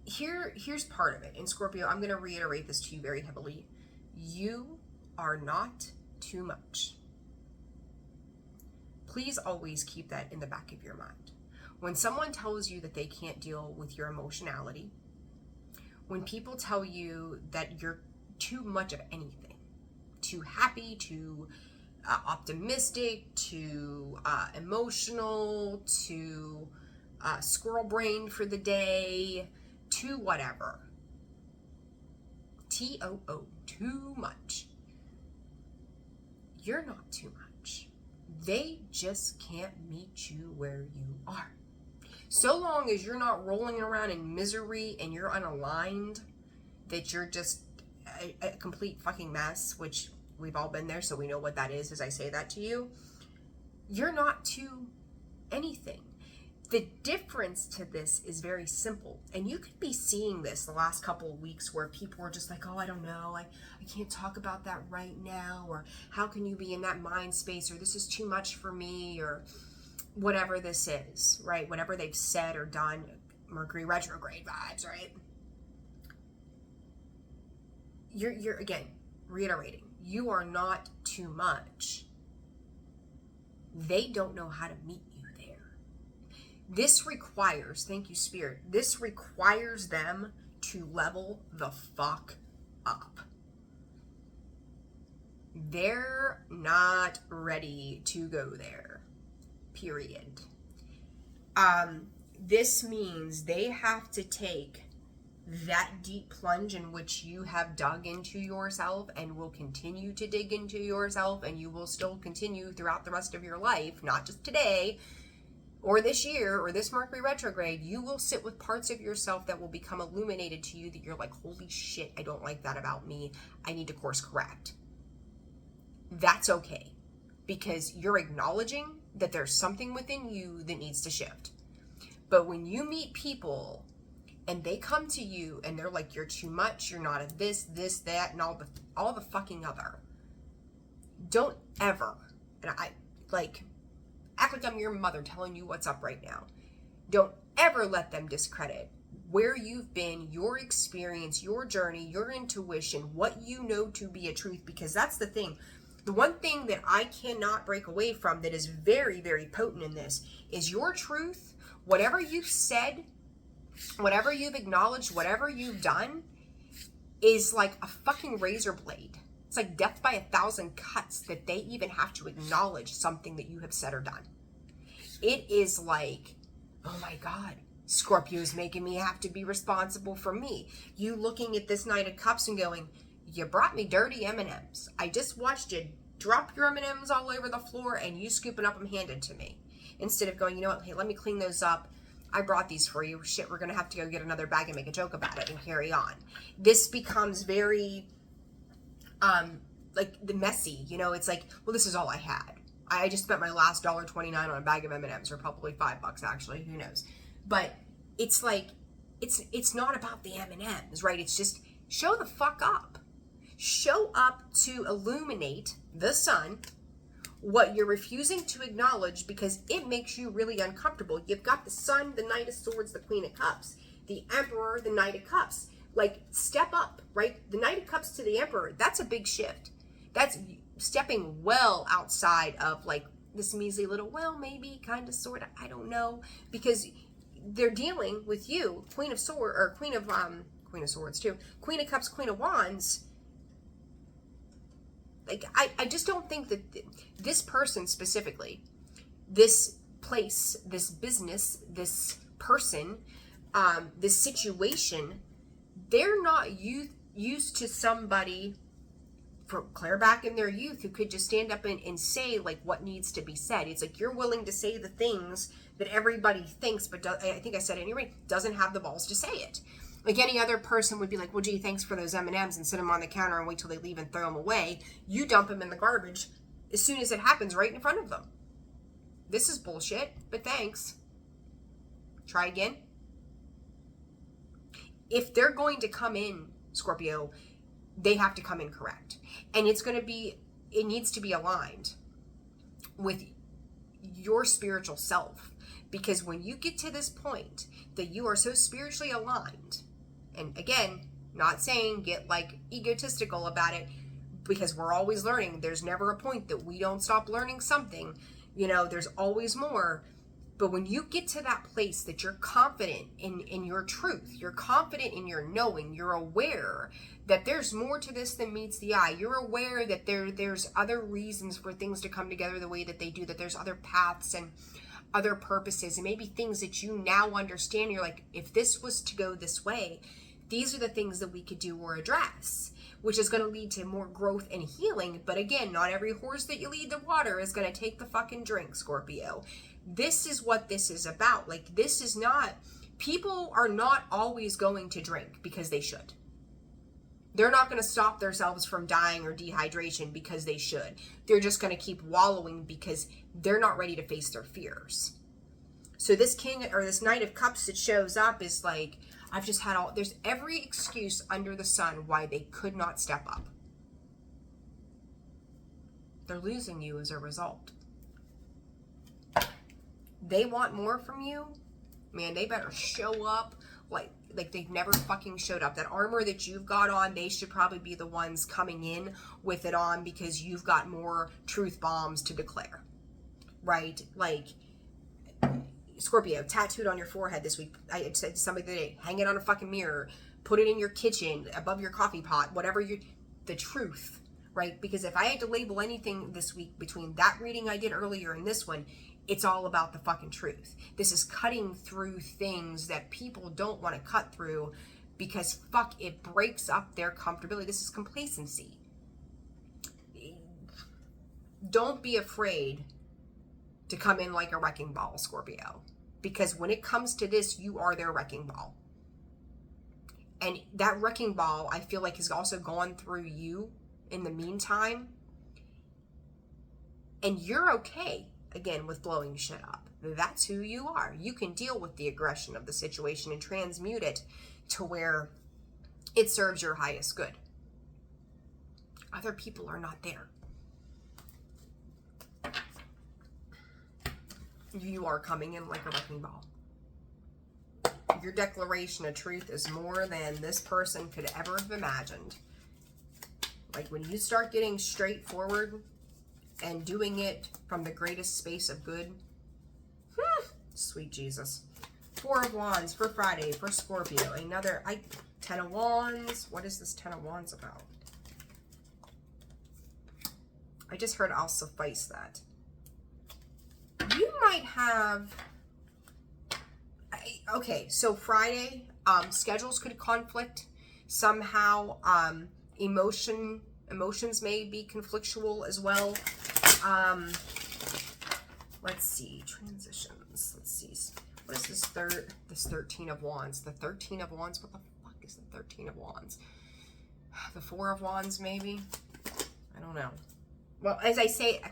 Here's part of it. And Scorpio, I'm going to reiterate this to you very heavily. You are not too much. Please always keep that in the back of your mind. When someone tells you that they can't deal with your emotionality, when people tell you that you're too much of anything, too happy, too optimistic, too emotional, too squirrel-brained for the day, too whatever. TOO, too much. You're not too much. They just can't meet you where you are. So long as you're not rolling around in misery and you're unaligned, that you're just a complete fucking mess, which we've all been there, so we know what that is as I say that to you, you're not to anything. The difference to this is very simple, and you could be seeing this the last couple of weeks where people are just like, oh, I don't know, I can't talk about that right now, or how can you be in that mind space, or this is too much for me, or whatever this is, right? Whatever they've said or done, Mercury retrograde vibes, right? You're again, reiterating, you are not too much. They don't know how to meet you there. This requires, thank you, Spirit, this requires them to level the fuck up. They're not ready to go there. Period. This means they have to take that deep plunge in which you have dug into yourself and will continue to dig into yourself, and you will still continue throughout the rest of your life, not just today or this year or this Mercury retrograde. You will sit with parts of yourself that will become illuminated to you that you're like, holy shit, I don't like that about me. I need to course correct. That's okay, because you're acknowledging that there's something within you that needs to shift. But when you meet people and they come to you and they're like, you're too much, you're not a this, that, and all the fucking other, don't ever, and I like, act like I'm your mother telling you what's up right now. Don't ever let them discredit where you've been, your experience, your journey, your intuition, what you know to be a truth, because that's the thing. The one thing that I cannot break away from that is very, very potent in this is your truth. Whatever you've said, whatever you've acknowledged, whatever you've done is like a fucking razor blade. It's like death by 1,000 cuts that they even have to acknowledge something that you have said or done. It is like, oh my God, Scorpio is making me have to be responsible for me. You looking at this Knight of Cups and going, you brought me dirty M&Ms. I just watched you drop your M&Ms all over the floor and you scooping up them handed to me. Instead of going, you know what, hey, let me clean those up. I brought these for you. Shit, we're going to have to go get another bag and make a joke about it and carry on. This becomes very, like, the messy, you know, it's like, well, this is all I had. I just spent my last $1.29 on a bag of M&Ms, or probably $5 actually, who knows. But it's like, it's not about the M&Ms, right? It's just show the fuck up. Show up to illuminate the sun, what you're refusing to acknowledge because it makes you really uncomfortable. You've got the sun, the Knight of Swords, the Queen of Cups, the Emperor, the Knight of Cups. Like, step up, right? The Knight of Cups to the Emperor, that's a big shift. That's stepping well outside of like this measly little, well, maybe, kind of, sort of, I don't know, because they're dealing with you, Queen of Swords, or Queen of Swords too, Queen of Cups, Queen of Wands. Like, I just don't think that this person specifically, this place, this business, this person, this situation, they're not used to somebody from clear back in their youth who could just stand up and say like what needs to be said. It's like you're willing to say the things that everybody thinks, but I think I said it anyway, doesn't have the balls to say it. Like any other person would be like, well, gee, thanks for those M&Ms, and sit them on the counter and wait till they leave and throw them away. You dump them in the garbage as soon as it happens right in front of them. This is bullshit, but thanks. Try again. If they're going to come in, Scorpio, they have to come in correct. And it needs to be aligned with your spiritual self. Because when you get to this point that you are so spiritually aligned, and again, not saying get like egotistical about it, because we're always learning. There's never a point that we don't stop learning something. You know, there's always more. But when you get to that place that you're confident in your truth, you're confident in your knowing, you're aware that there's more to this than meets the eye. You're aware that there's other reasons for things to come together the way that they do, that there's other paths and other purposes, and maybe things that you now understand. You're like, if this was to go this way, these are the things that we could do or address, which is going to lead to more growth and healing. But again, not every horse that you lead to water is going to take the fucking drink, Scorpio. This is what this is about. Like, this is not, people are not always going to drink because they should. They're not going to stop themselves from dying or dehydration because they should. They're just going to keep wallowing because they're not ready to face their fears. So this king or this Knight of Cups that shows up is like, I've just had there's every excuse under the sun why they could not step up. They're losing you as a result. They want more from you. Man, they better show up like they've never fucking showed up. That armor that you've got on, they should probably be the ones coming in with it on because you've got more truth bombs to declare. Right? Like, Scorpio, tattooed on your forehead this week. I said to somebody today, hang it on a fucking mirror, put it in your kitchen, above your coffee pot, whatever the truth, right? Because if I had to label anything this week between that reading I did earlier and this one, it's all about the fucking truth. This is cutting through things that people don't want to cut through because fuck, it breaks up their comfortability. This is complacency. Don't be afraid to come in like a wrecking ball, Scorpio. Because when it comes to this, you are their wrecking ball. And that wrecking ball, I feel like, has also gone through you in the meantime. And you're okay, again, with blowing shit up. That's who you are. You can deal with the aggression of the situation and transmute it to where it serves your highest good. Other people are not there. You are coming in like a wrecking ball. Your declaration of truth is more than this person could ever have imagined. Like, when you start getting straightforward and doing it from the greatest space of good, sweet Jesus. Four of Wands for Friday for Scorpio. Another 10 of Wands. What is this 10 of Wands about? I just heard I'll suffice that. You might have, okay, so Friday, schedules could conflict somehow. Emotions may be conflictual as well. Let's see, transitions. Let's see, what is this 13 of Wands? The 13 of Wands, what the fuck is the 13 of Wands? The 4 of Wands, maybe? I don't know. Well, as I say,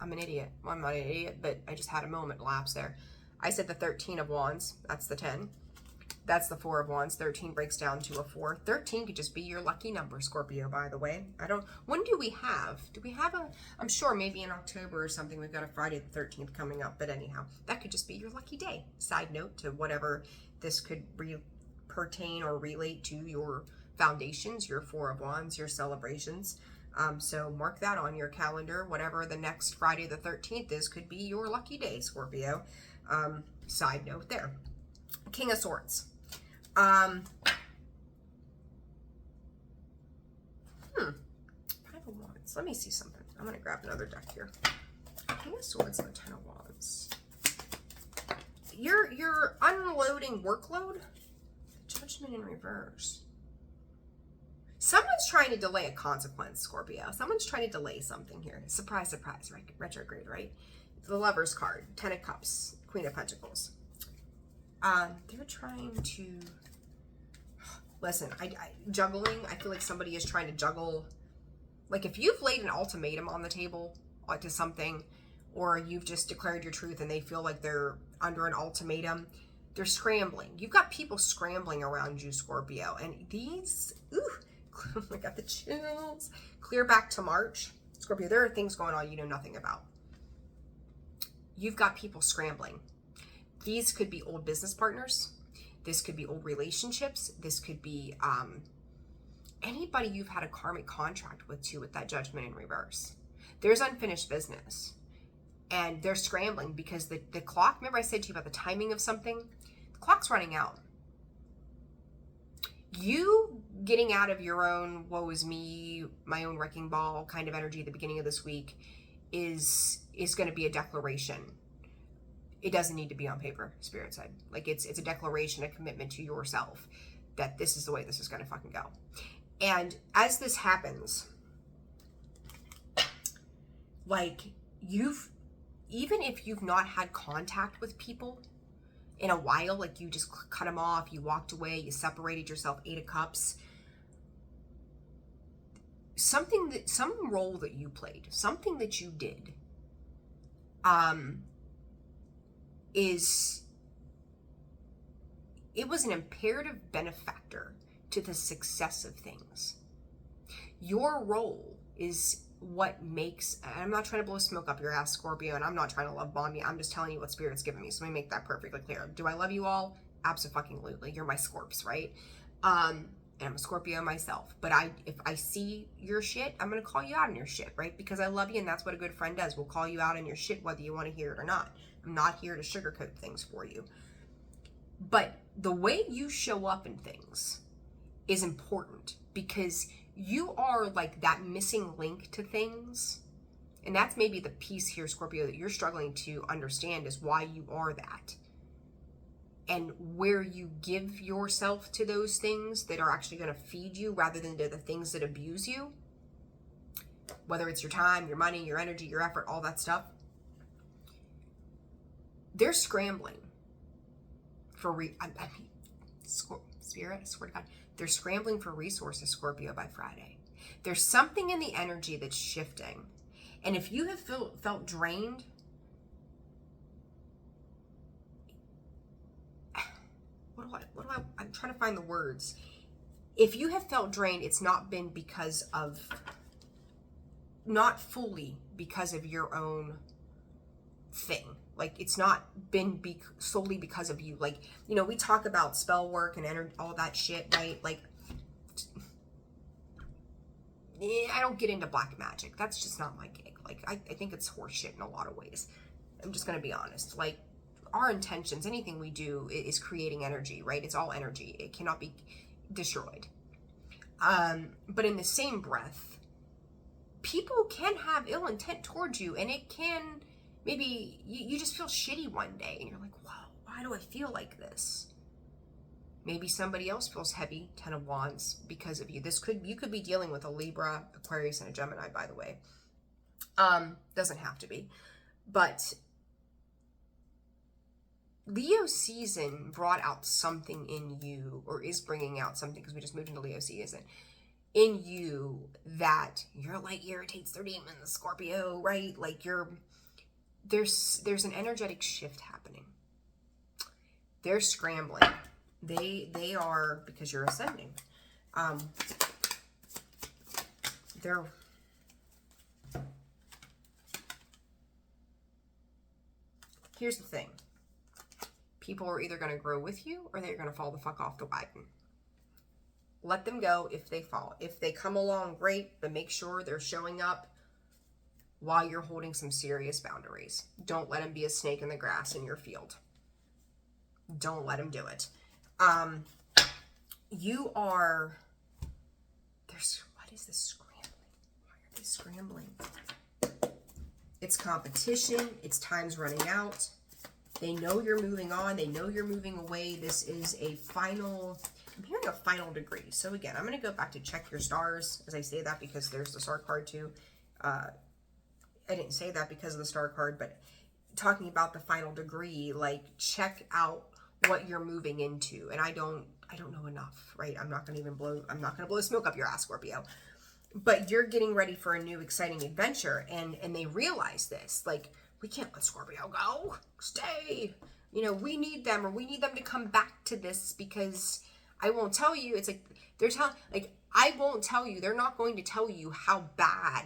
I'm an idiot. Well, I'm not an idiot, but I just had a moment lapse there. I said the 13 of Wands. That's the 10. That's the 4 of Wands. 13 breaks down to a 4. 13 could just be your lucky number, Scorpio, by the way. When do we have? Do we have I'm sure maybe in October or something, we've got a Friday the 13th coming up. But anyhow, that could just be your lucky day. Side note to whatever this could pertain or relate to your foundations, your Four of Wands, your celebrations. So mark that on your calendar. Whatever the next Friday the 13th is could be your lucky day, Scorpio. Side note there. King of Swords. Five of Wands. Let me see something. I'm going to grab another deck here. King of Swords and the Ten of Wands. You're unloading workload. Judgment in reverse. Someone's trying to delay a consequence, Scorpio. Someone's trying to delay something here. Surprise, surprise, right? Retrograde, right? The Lover's card, Ten of Cups, Queen of Pentacles. They're trying to... Listen, juggling, I feel like somebody is trying to juggle. Like if you've laid an ultimatum on the table to something, or you've just declared your truth and they feel like they're under an ultimatum, they're scrambling. You've got people scrambling around you, Scorpio. And these, ooh, I got the chills. Clear back to March. Scorpio, there are things going on you know nothing about. You've got people scrambling. These could be old business partners. This could be old relationships. This could be anybody you've had a karmic contract with too, with that Judgment in reverse. There's unfinished business. And they're scrambling because the clock, remember I said to you about the timing of something? The clock's running out. You getting out of your own woe is me, my own wrecking ball kind of energy at the beginning of this week is going to be a declaration. It doesn't need to be on paper, Spirit said. Like it's a declaration, a commitment to yourself that this is the way this is going to fucking go. And as this happens, like even if you've not had contact with people in a while, like you just cut them off, you walked away, you separated yourself, 8 of Cups, some role that you played, something that you did, it was an imperative benefactor to the success of things. Your role is what makes, and I'm not trying to blow smoke up your ass, Scorpio, and I'm not trying to love bomb you. I'm just telling you what Spirit's given me. So let me make that perfectly clear. Do I love you all? Absolutely. You're my Scorps, right? And I'm a Scorpio myself. But if I see your shit, I'm going to call you out on your shit, right? Because I love you, and that's what a good friend does. We'll call you out on your shit whether you want to hear it or not. I'm not here to sugarcoat things for you. But the way you show up in things is important because you are like that missing link to things. And that's maybe the piece here, Scorpio, that you're struggling to understand is why you are that. And where you give yourself to those things that are actually going to feed you rather than to the things that abuse you. Whether it's your time, your money, your energy, your effort, all that stuff. They're scrambling for, Spirit, I swear to God, they're scrambling for resources, Scorpio, by Friday. There's something in the energy that's shifting. And if you have felt drained, I'm trying to find the words. If you have felt drained, it's not been not fully because of your own thing. Like, it's not been solely because of you. Like, you know, we talk about spell work and energy, all that shit, right? Like, I don't get into black magic. That's just not my gig. Like, I think it's horse shit in a lot of ways. I'm just going to be honest. Like, our intentions, anything we do is creating energy, right? It's all energy. It cannot be destroyed. But in the same breath, people can have ill intent towards you, and it can... Maybe you just feel shitty one day and you're like, wow, why do I feel like this? Maybe somebody else feels heavy, 10 of Wands, because of you. You could be dealing with a Libra, Aquarius, and a Gemini, by the way. Doesn't have to be. But Leo season brought out something in you, or is bringing out something, because we just moved into Leo season, in you that your light irritates their demons, Scorpio, right? Like there's an energetic shift happening. They're scrambling. They are, because you're ascending. Here's the thing. People are either going to grow with you or they're going to fall the fuck off the wagon. Let them go if they fall. If they come along, great, but make sure they're showing up while you're holding some serious boundaries. Don't let them be a snake in the grass in your field. Don't let them do it. You are... What is this scrambling? Why are they scrambling? It's competition. It's time's running out. They know you're moving on. They know you're moving away. This is a final... I'm hearing a final degree. So again, I'm going to go back to check your stars as I say that because there's the star card too. I didn't say that because of the star card, but talking about the final degree, like check out what you're moving into. And I don't know enough, right? I'm not going to blow smoke up your ass, Scorpio. But you're getting ready for a new exciting adventure, and they realize this. Like, we can't let Scorpio go. Stay. You know, we need them, or we need them to come back to this, because I won't tell you. It's like they're telling, like, I won't tell you. They're not going to tell you how bad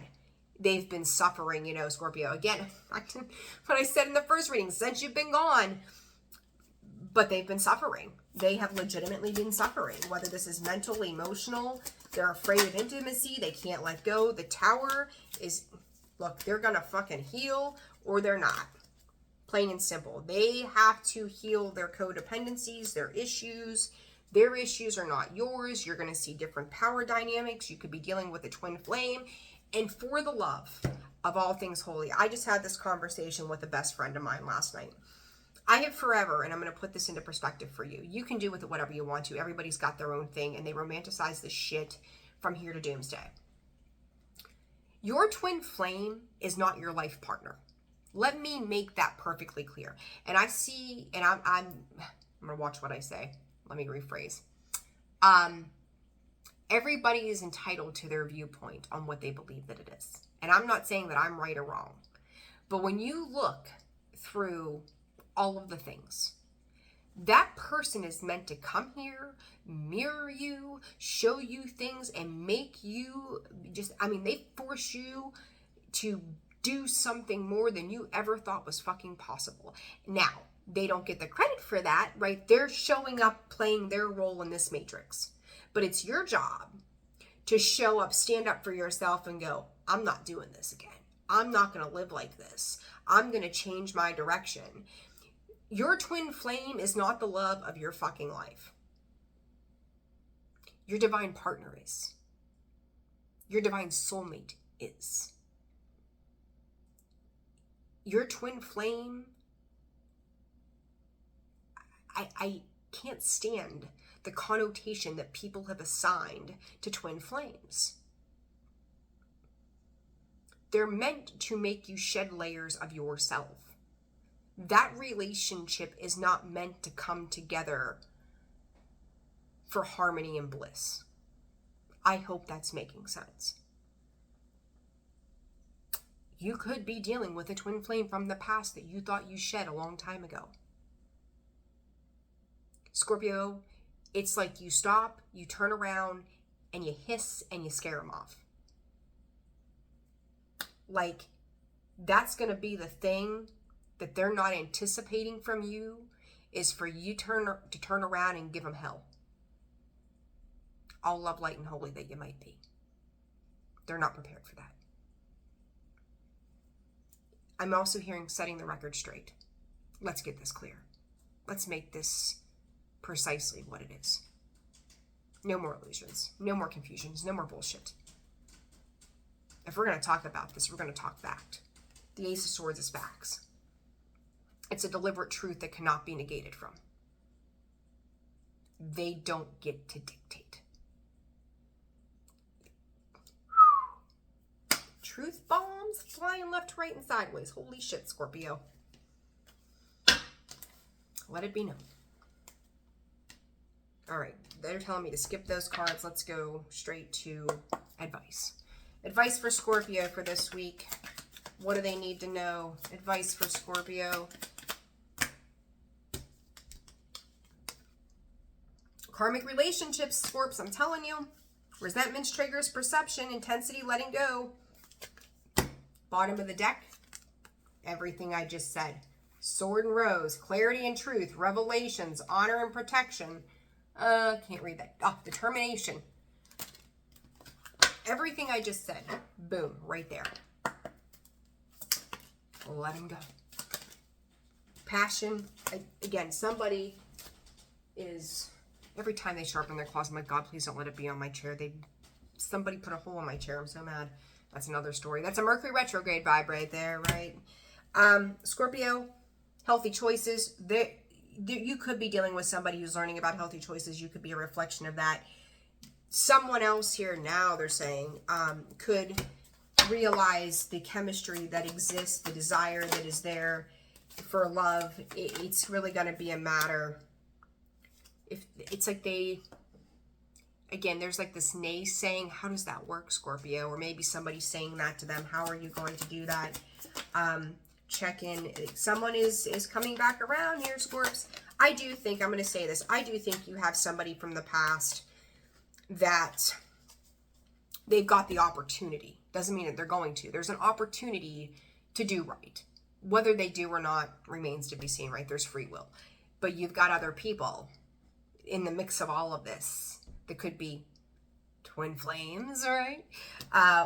they've been suffering, you know, Scorpio. Again, what I said in the first reading, since you've been gone, but they've been suffering. They have legitimately been suffering, whether this is mental, emotional. They're afraid of intimacy. They can't let go. The Tower is, look, they're going to fucking heal or they're not. Plain and simple. They have to heal their codependencies, their issues. Their issues are not yours. You're going to see different power dynamics. You could be dealing with a twin flame. And for the love of all things holy, I just had this conversation with a best friend of mine last night. I have forever, and I'm going to put this into perspective for you. You can do with it whatever you want to. Everybody's got their own thing, and they romanticize this shit from here to doomsday. Your twin flame is not your life partner. Let me make that perfectly clear. And I see, and I'm going to watch what I say. Let me rephrase. Everybody is entitled to their viewpoint on what they believe that it is. And I'm not saying that I'm right or wrong. But when you look through all of the things, that person is meant to come here, mirror you, show you things, and make you they force you to do something more than you ever thought was fucking possible. Now, they don't get the credit for that, right? They're showing up, playing their role in this matrix. But it's your job to show up, stand up for yourself and go, I'm not doing this again. I'm not going to live like this. I'm going to change my direction. Your twin flame is not the love of your fucking life. Your divine partner is. Your divine soulmate is. Your twin flame, I can't stand the connotation that people have assigned to twin flames. They're meant to make you shed layers of yourself. That relationship is not meant to come together for harmony and bliss. I hope that's making sense. You could be dealing with a twin flame from the past that you thought you shed a long time ago. Scorpio, it's like you stop, you turn around, and you hiss and you scare them off. Like, that's going to be the thing that they're not anticipating from you, is for you to turn around and give them hell. All love, light, and holy that you might be. They're not prepared for that. I'm also hearing setting the record straight. Let's get this clear. Let's make this precisely what it is. No more illusions. No more confusions. No more bullshit. If we're going to talk about this, we're going to talk fact. The Ace of Swords is facts. It's a deliberate truth that cannot be negated from. They don't get to dictate. Truth bombs flying left, right, and sideways. Holy shit, Scorpio. Let it be known. All right, they're telling me to skip those cards. Let's go straight to advice. Advice for Scorpio for this week. What do they need to know? Advice for Scorpio. Karmic relationships, Scorps, I'm telling you. Resentments, triggers, perception, intensity, letting go. Bottom of the deck, everything I just said. Sword and Rose, clarity and truth, revelations, honor and protection. Can't read that. Oh, determination. Everything I just said. Boom, right there. Letting go. Passion. Again, somebody is, every time they sharpen their claws, I'm like, God, please don't let it be on my chair. Somebody put a hole in my chair. I'm so mad. That's another story. That's a Mercury retrograde vibe right there, right? Scorpio, healthy choices. You could be dealing with somebody who's learning about healthy choices. You could be a reflection of that. Someone else here now, they're saying, could realize the chemistry that exists, the desire that is there for love. It's really going to be a matter. If it's like again, there's like this naysaying, how does that work, Scorpio? Or maybe somebody's saying that to them. How are you going to do that? Check in. Someone is coming back around here, Scorps. I do think, I'm going to say this, I do think you have somebody from the past that they've got the opportunity. Doesn't mean that they're going to. There's an opportunity to do right. Whether they do or not remains to be seen, right? There's free will. But you've got other people in the mix of all of this that could be twin flames, right?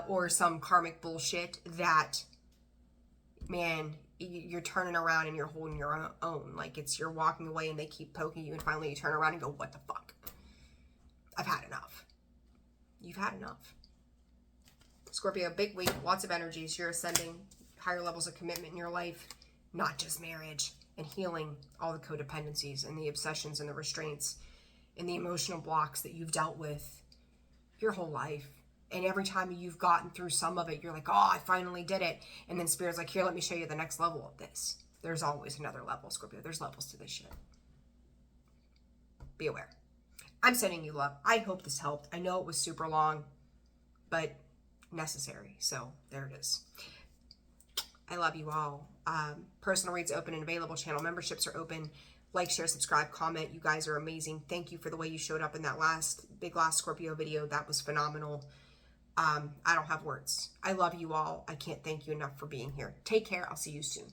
Or some karmic bullshit that, man, you're turning around and you're holding your own. Like you're walking away and they keep poking you and finally you turn around and go, what the fuck? I've had enough. You've had enough. Scorpio, big week, lots of energies. You're ascending higher levels of commitment in your life, not just marriage, and healing all the codependencies and the obsessions and the restraints and the emotional blocks that you've dealt with your whole life. And every time you've gotten through some of it, you're like, oh, I finally did it. And then Spirit's like, here, let me show you the next level of this. There's always another level, Scorpio. There's levels to this shit. Be aware. I'm sending you love. I hope this helped. I know it was super long, but necessary. So there it is. I love you all. Personal reads open and available. Channel memberships are open. Like, share, subscribe, comment. You guys are amazing. Thank you for the way you showed up in that last Scorpio video. That was phenomenal. I don't have words. I love you all. I can't thank you enough for being here. Take care. I'll see you soon.